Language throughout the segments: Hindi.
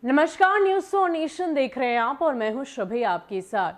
नमस्कार, न्यूज़ फॉर नेशन देख रहे हैं आप और मैं हूं शुभि आपके साथ।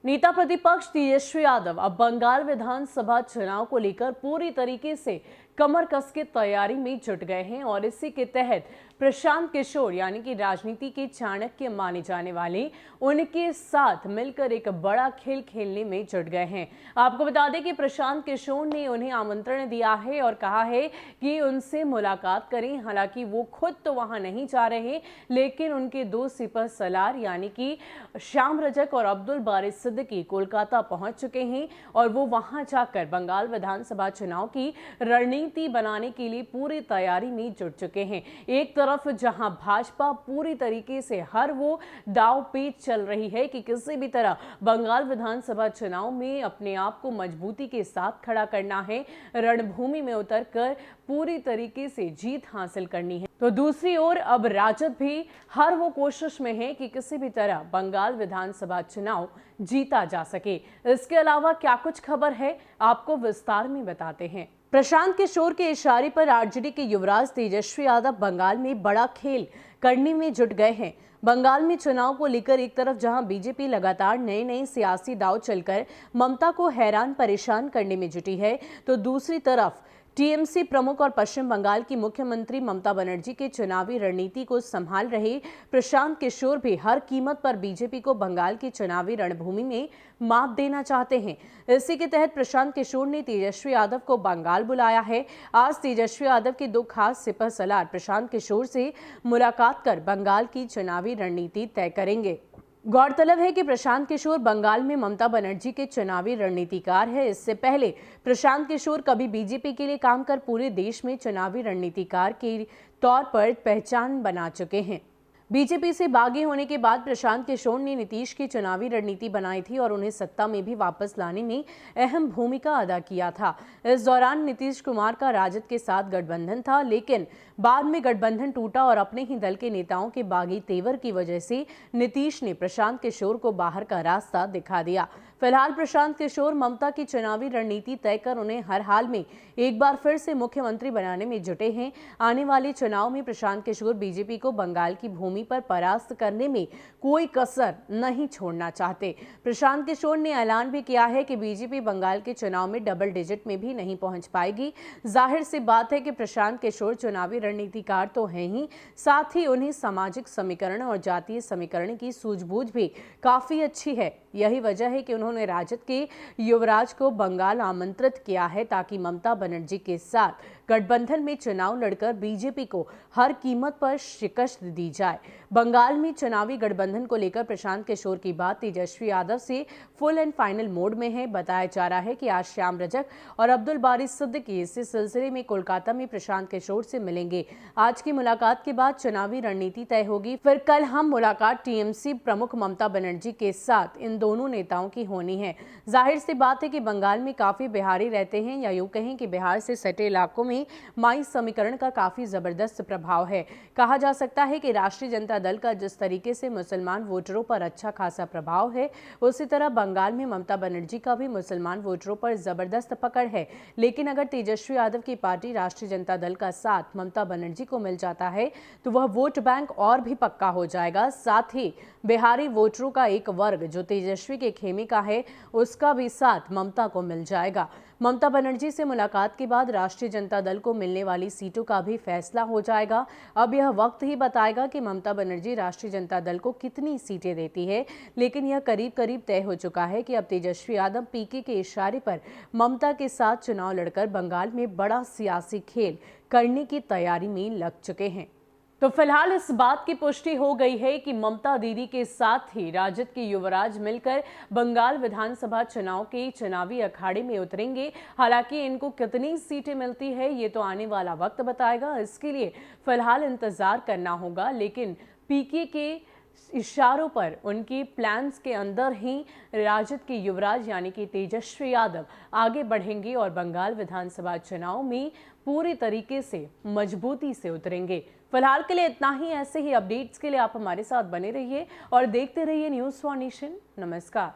नेता प्रतिपक्ष तेजस्वी यादव अब बंगाल विधानसभा चुनाव को लेकर पूरी तरीके से कमर कस के तैयारी में जुट गए हैं और इसी के तहत प्रशांत किशोर यानी कि राजनीति के चाणक्य माने जाने वाले उनके साथ मिलकर एक बड़ा खेल खेलने में जुट गए हैं। आपको बता दें कि प्रशांत किशोर ने उन्हें आमंत्रण दिया है और कहा है कि उनसे मुलाकात करें। हालांकि वो खुद तो वहां नहीं जा रहे, लेकिन उनके दो सिपह सलार यानी कि श्याम रजक और अब्दुल बारिश सिद्दीकी कोलकाता पहुंच चुके हैं और वो वहां जाकर बंगाल विधानसभा चुनाव की रणनीति बनाने के लिए पूरी तैयारी में जुट चुके हैं। एक तरफ जहां भाजपा पूरी तरीके से हर वो दाव पेच चल रही है कि किसी भी तरह बंगाल विधानसभा चुनाव में अपने आप को मजबूती के साथ खड़ा करना है, रणभूमि में उतरकर पूरी तरीके से जीत हासिल करनी है, तो दूसरी ओर अब राजद भी हर वो कोशिश में है कि किसी भी तरह बंगाल विधानसभा चुनाव जीता जा सके। इसके अलावा क्या कुछ खबर है, आपको विस्तार में बताते हैं। प्रशांत किशोर के इशारे पर आरजेडी के युवराज तेजस्वी यादव बंगाल में बड़ा खेल करने में जुट गए हैं। बंगाल में चुनाव को लेकर एक तरफ जहां बीजेपी लगातार नए नए सियासी दांव चलकर ममता को हैरान परेशान करने में जुटी है, तो दूसरी तरफ टीएमसी प्रमुख और पश्चिम बंगाल की मुख्यमंत्री ममता बनर्जी के चुनावी रणनीति को संभाल रहे प्रशांत किशोर भी हर कीमत पर बीजेपी को बंगाल की चुनावी रणभूमि में मात देना चाहते हैं। इसी के तहत प्रशांत किशोर ने तेजस्वी यादव को बंगाल बुलाया है। आज तेजस्वी यादव के दो खास सिपह सलार प्रशांत किशोर से मुलाकात कर बंगाल की चुनावी रणनीति तय करेंगे। गौरतलब है कि प्रशांत किशोर बंगाल में ममता बनर्जी के चुनावी रणनीतिकार है। इससे पहले प्रशांत किशोर कभी बीजेपी के लिए काम कर पूरे देश में चुनावी रणनीतिकार के तौर पर पहचान बना चुके हैं। बीजेपी से बागी होने के बाद प्रशांत किशोर ने नीतीश की चुनावी रणनीति बनाई थी और उन्हें सत्ता में भी वापस लाने में अहम भूमिका अदा किया था। इस दौरान नीतीश कुमार का राजद के साथ गठबंधन था, लेकिन बाद में गठबंधन टूटा और अपने ही दल के नेताओं के बागी तेवर की वजह से नीतीश ने प्रशांत किशोर को बाहर का रास्ता दिखा दिया। फिलहाल प्रशांत किशोर ममता की चुनावी रणनीति तय कर उन्हें हर हाल में एक बार फिर से मुख्यमंत्री बनाने में जुटे हैं। आने वाले चुनाव में प्रशांत किशोर बीजेपी को बंगाल की भूमि पर परास्त करने में कोई कसर नहीं छोड़ना चाहते। प्रशांत किशोर ने ऐलान भी किया है कि बीजेपी बंगाल के चुनाव में डबल डिजिट में भी नहीं पहुंच पाएगी। जाहिर सी बात है कि प्रशांत किशोर चुनावी रणनीतिकार तो हैं ही, साथ ही उन्हें सामाजिक समीकरण और जातीय समीकरण की सूझबूझ भी काफी अच्छी है। यही वजह है कि उन्होंने राजद के युवराज को बंगाल आमंत्रित किया है ताकि ममता बनर्जी के साथ गठबंधन में चुनाव लड़कर बीजेपी को हर कीमत पर शिकस्त दी जाए। बंगाल में चुनावी गठबंधन को लेकर प्रशांत किशोर की बात तेजस्वी यादव से फुल एंड फाइनल मोड में है। बताया जा रहा है कि आज श्याम रजक और अब्दुल बारिश सिद्दीकी इस सिलसिले में कोलकाता में प्रशांत किशोर से मिलेंगे। आज की मुलाकात के बाद चुनावी रणनीति तय होगी। फिर कल हम मुलाकात टीएमसी प्रमुख ममता बनर्जी के साथ इन दोनों नेताओं की होनी है। जाहिर सी बात है कि बंगाल में काफी बिहारी रहते हैं, या यूं कहें कि बिहार से सटे इलाकों में माई समीकरण का काफी जबरदस्त प्रभाव है। कहा जा सकता है कि राष्ट्रीय जनता दल का जिस तरीके से मुसलमान वोटरों पर अच्छा खासा प्रभाव है, उसी तरह बंगाल में ममता बनर्जी का भी मुसलमान वोटरों पर जबरदस्त पकड़ है। लेकिन अगर तेजस्वी यादव की पार्टी राष्ट्रीय जनता दल का साथ ममता बनर्जी को मिल जाता है तो वह वोट बैंक और भी पक्का हो जाएगा। साथ ही बिहारी वोटरों का एक वर्ग जो तेजस्वी के खेमे का है, उसका भी साथ ममता को मिल जाएगा। ममता बनर्जी से मुलाकात के बाद राष्ट्रीय जनता दल को मिलने वाली सीटों का भी फैसला हो जाएगा। अब यह वक्त ही बताएगा कि ममता बनर्जी राष्ट्रीय जनता दल को कितनी सीटें देती है, लेकिन यह करीब करीब तय हो चुका है कि अब तेजस्वी यादव पीके के इशारे पर ममता के साथ चुनाव लड़कर बंगाल में बड़ा सियासी खेल करने की तैयारी में लग चुके हैं। तो फिलहाल इस बात की पुष्टि हो गई है कि ममता दीदी के साथ ही राजद के युवराज मिलकर बंगाल विधानसभा चुनाव के चुनावी अखाड़े में उतरेंगे। हालांकि इनको कितनी सीटें मिलती है ये तो आने वाला वक्त बताएगा, इसके लिए फिलहाल इंतजार करना होगा। लेकिन पीके के इशारों पर उनके प्लान्स के अंदर ही राजद के युवराज यानी कि तेजस्वी यादव आगे बढ़ेंगे और बंगाल विधानसभा चुनाव में पूरी तरीके से मजबूती से उतरेंगे। फिलहाल के लिए इतना ही। ऐसे ही अपडेट्स के लिए आप हमारे साथ बने रहिए और देखते रहिए न्यूज़ फॉर नेशन। नमस्कार।